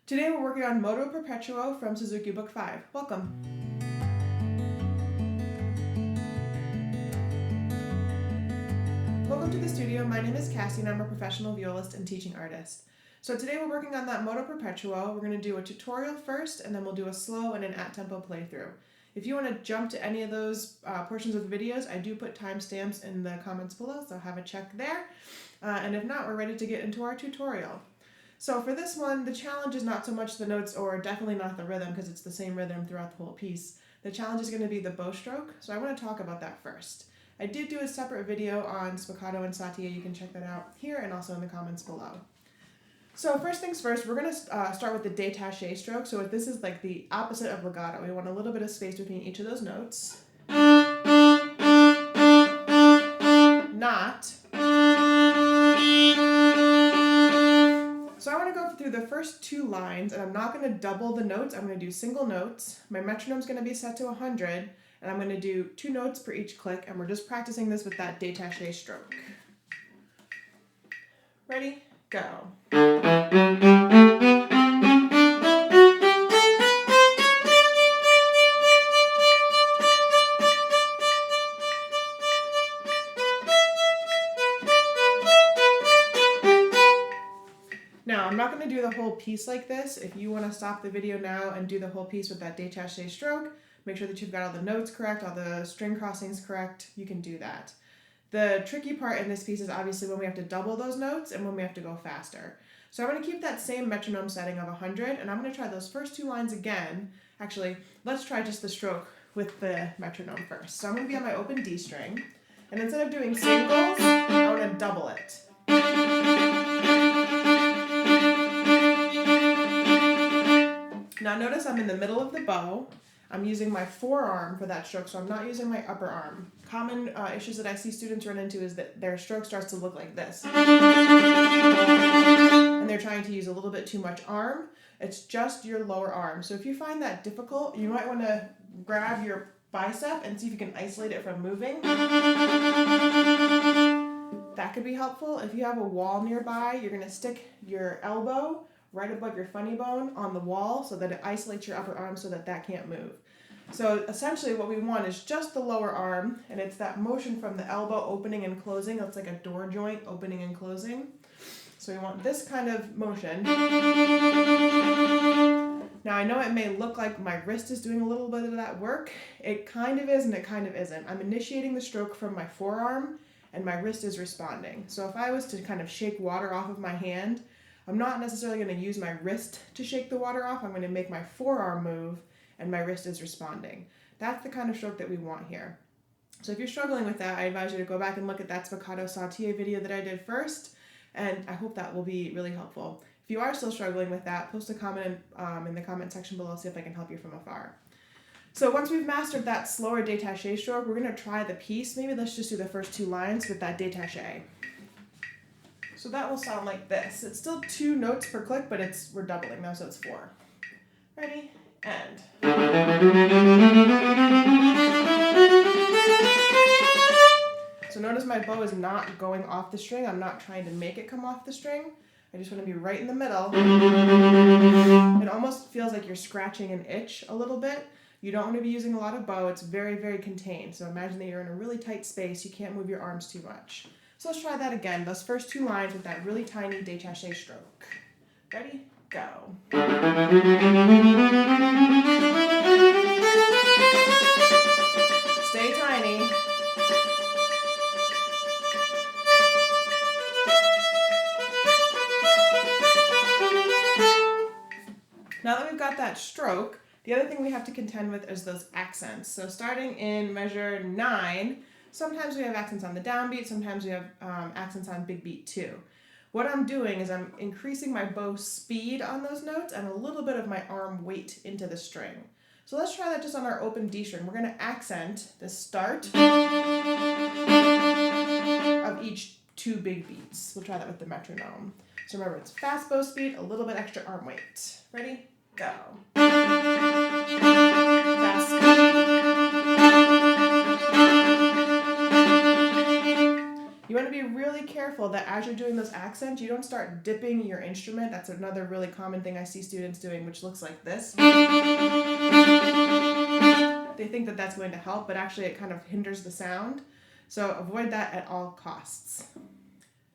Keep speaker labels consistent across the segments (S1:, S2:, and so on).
S1: Today we're working on Moto Perpetuo from Suzuki Book 5. Welcome! Welcome to the studio. My name is Cassie and I'm a professional violist and teaching artist. So today we're working on that Moto Perpetuo. We're going to do a tutorial first and then we'll do a slow and an at-tempo playthrough. If you want to jump to any of those portions of the videos, I do put timestamps in the comments below, so have a check there. And if not, we're ready to get into our tutorial. So for this one, the challenge is not so much the notes, or definitely not the rhythm, because it's the same rhythm throughout the whole piece. The challenge is going to be the bow stroke, so I want to talk about that first. I did do a separate video on spiccato and sautille. You can check that out here and also in the comments below. So first things first, we're going to start with the détaché stroke. So this is like the opposite of legato. We want a little bit of space between each of those notes. Not. So I want to go through the first two lines, and I'm not going to double the notes. I'm going to do single notes. My metronome is going to be set to 100, and I'm going to do 2 notes per each click, and we're just practicing this with that détaché stroke. Ready? Go. Now, I'm not going to do the whole piece like this. If you want to stop the video now and do the whole piece with that détaché stroke, make sure that you've got all the notes correct, all the string crossings correct, you can do that. The tricky part in this piece is obviously when we have to double those notes and when we have to go faster. So I'm going to keep that same metronome setting of 100, and I'm going to try those first 2 lines again. Actually, let's try just the stroke with the metronome first. So I'm going to be on my open D string, and instead of doing singles, I want to double it. Now notice I'm in the middle of the bow. I'm using my forearm for that stroke, so I'm not using my upper arm. Common issues that I see students run into is that their stroke starts to look like this. And they're trying to use a little bit too much arm. It's just your lower arm. So if you find that difficult, you might want to grab your bicep and see if you can isolate it from moving. That could be helpful. If you have a wall nearby, you're going to stick your elbow right above your funny bone on the wall so that it isolates your upper arm so that that can't move. So essentially what we want is just the lower arm, and it's that motion from the elbow opening and closing. It's like a door joint opening and closing. So we want this kind of motion. Now I know it may look like my wrist is doing a little bit of that work. It kind of is and it kind of isn't. I'm initiating the stroke from my forearm and my wrist is responding. So if I was to kind of shake water off of my hand, I'm not necessarily going to use my wrist to shake the water off. I'm going to make my forearm move and my wrist is responding. That's the kind of stroke that we want here. So if you're struggling with that, I advise you to go back and look at that spiccato sautille video that I did first, and I hope that will be really helpful. If you are still struggling with that, post a comment in the comment section below, see if I can help you from afar. So once we've mastered that slower détaché stroke, we're going to try the piece. Maybe let's just do the first 2 lines with that détaché. So that will sound like this. It's still 2 notes per click, but we're doubling now, so it's 4. Ready? And. So notice my bow is not going off the string. I'm not trying to make it come off the string. I just want to be right in the middle. It almost feels like you're scratching an itch a little bit. You don't want to be using a lot of bow. It's very, very contained. So imagine that you're in a really tight space. You can't move your arms too much. So let's try that again, those first 2 lines with that really tiny détaché stroke. Ready? Go. Stay tiny. Now that we've got that stroke, the other thing we have to contend with is those accents. So starting in measure 9, sometimes we have accents on the downbeat, sometimes we have accents on big beat too. What I'm doing is I'm increasing my bow speed on those notes and a little bit of my arm weight into the string. So let's try that just on our open D string. We're going to accent the start of each 2 big beats. We'll try that with the metronome. So remember, it's fast bow speed, a little bit extra arm weight. Ready? Go. Fast speed. You want want to be really careful that as you're doing those accents, you don't start dipping your instrument. That's another really common thing I see students doing, which looks like this. They think that that's going to help, but actually it kind of hinders the sound. So avoid that at all costs.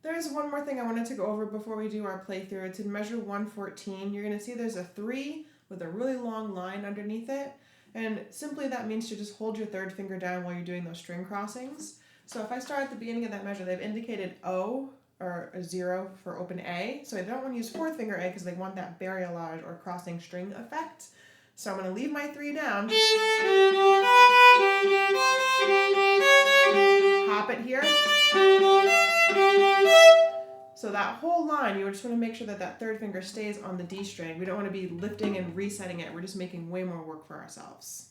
S1: There's one more thing I wanted to go over before we do our playthrough. It's in measure 114. You're going to see there's a 3 with a really long line underneath it. And simply that means to just hold your third finger down while you're doing those string crossings. So if I start at the beginning of that measure, they've indicated O, or a 0 for open A. So I don't want to use fourth finger A because they want that variolage or crossing string effect. So I'm going to leave my 3 down. Hop it here. So that whole line, you just want to make sure that that third finger stays on the D string. We don't want to be lifting and resetting it. We're just making way more work for ourselves.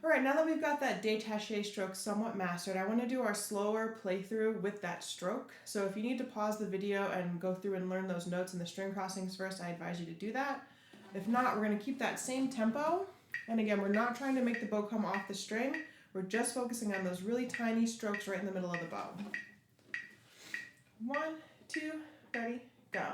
S1: All right, now that we've got that détaché stroke somewhat mastered, I want to do our slower playthrough with that stroke. So if you need to pause the video and go through and learn those notes and the string crossings first, I advise you to do that. If not, we're going to keep that same tempo. And again, we're not trying to make the bow come off the string. We're just focusing on those really tiny strokes right in the middle of the bow. 1, 2, ready, go.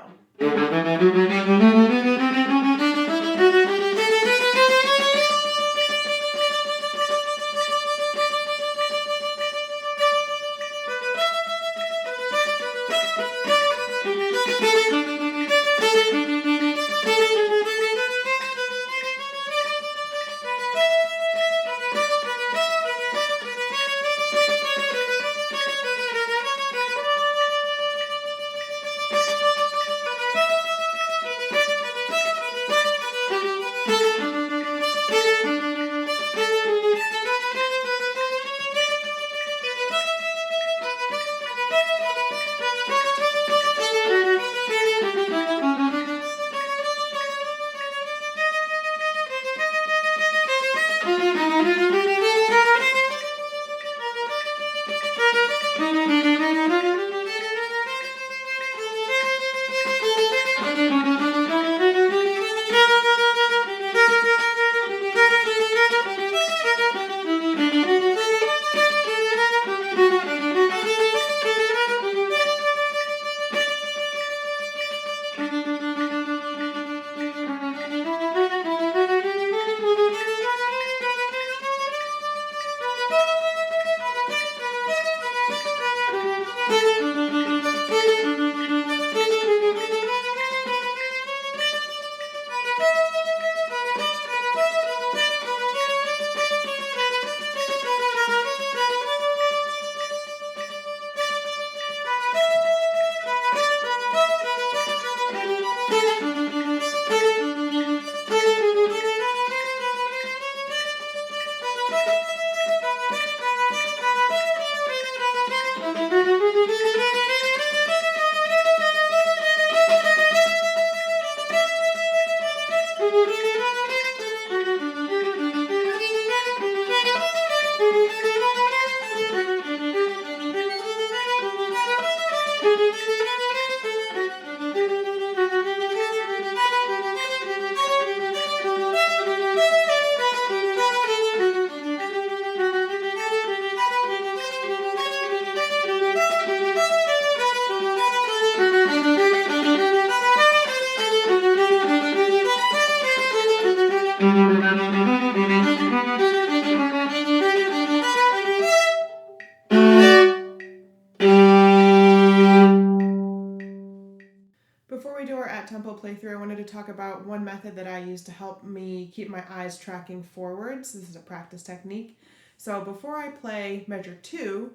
S1: Before we do our at-tempo playthrough, I wanted to talk about one method that I use to help me keep my eyes tracking forwards. This is a practice technique. So before I play measure 2,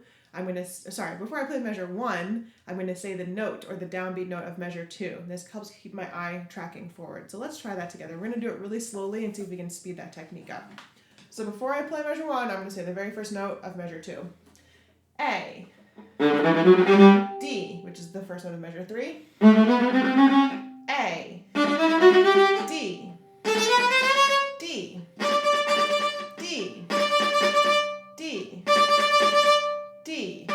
S1: before I play measure 1, I'm going to say the note or the downbeat note of measure 2. This helps keep my eye tracking forward. So let's try that together. We're going to do it really slowly and see if we can speed that technique up. So before I play measure 1, I'm going to say the very first note of measure 2. A. D, which is the first note of measure 3. A. D. D. D. D. D.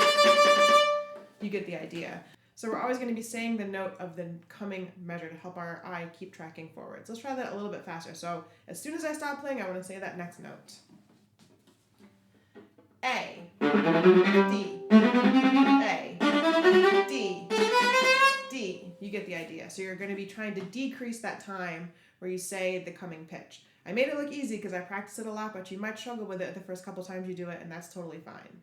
S1: You get the idea. So we're always going to be saying the note of the coming measure to help our eye keep tracking forward. So let's try that a little bit faster. So as soon as I stop playing, I want to say that next note. A. D. A. D, D. You get the idea. So you're going to be trying to decrease that time where you say the coming pitch. I made it look easy because I practiced it a lot, but you might struggle with it the first couple times you do it, and that's totally fine.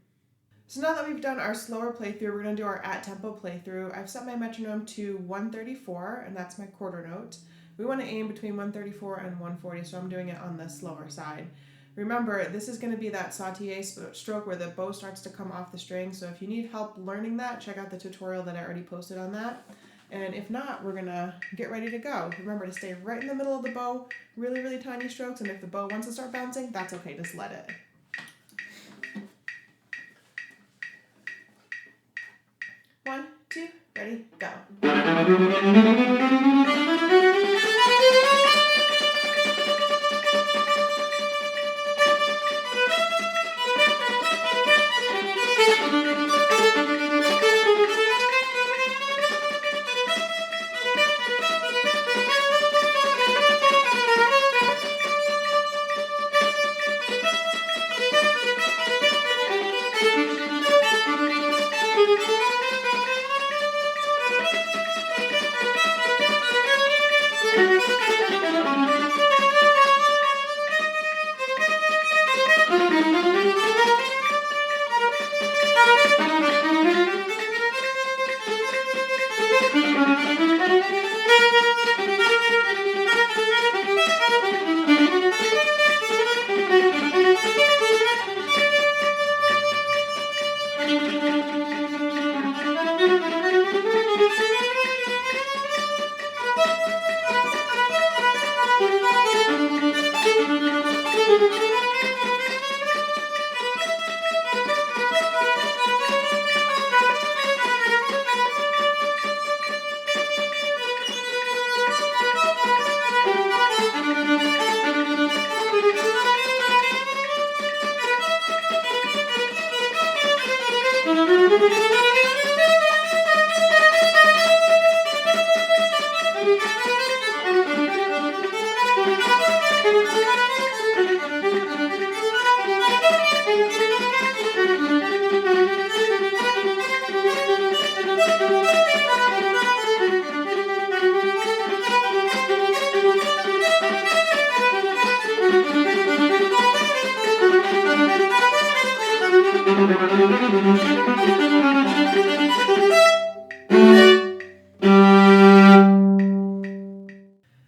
S1: So now that we've done our slower playthrough, we're going to do our at-tempo playthrough. I've set my metronome to 134, and that's my quarter note. We want to aim between 134 and 140, so I'm doing it on the slower side. Remember, this is going to be that sautille stroke where the bow starts to come off the string, so if you need help learning that, check out the tutorial that I already posted on that. And if not, we're going to get ready to go. Remember to stay right in the middle of the bow, really, really tiny strokes, and if the bow wants to start bouncing, that's okay, just let it. One, two, ready, go.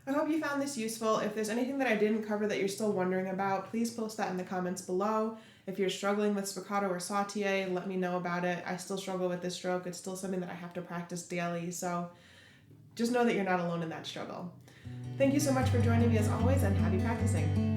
S1: I hope you found this useful. If there's anything that I didn't cover that you're still wondering about, please post that in the comments below. If you're struggling with spiccato or sautille, let me know about it. I still struggle with this stroke. It's still something that I have to practice daily, so just know that you're not alone in that struggle. Thank you so much for joining me as always, and happy practicing.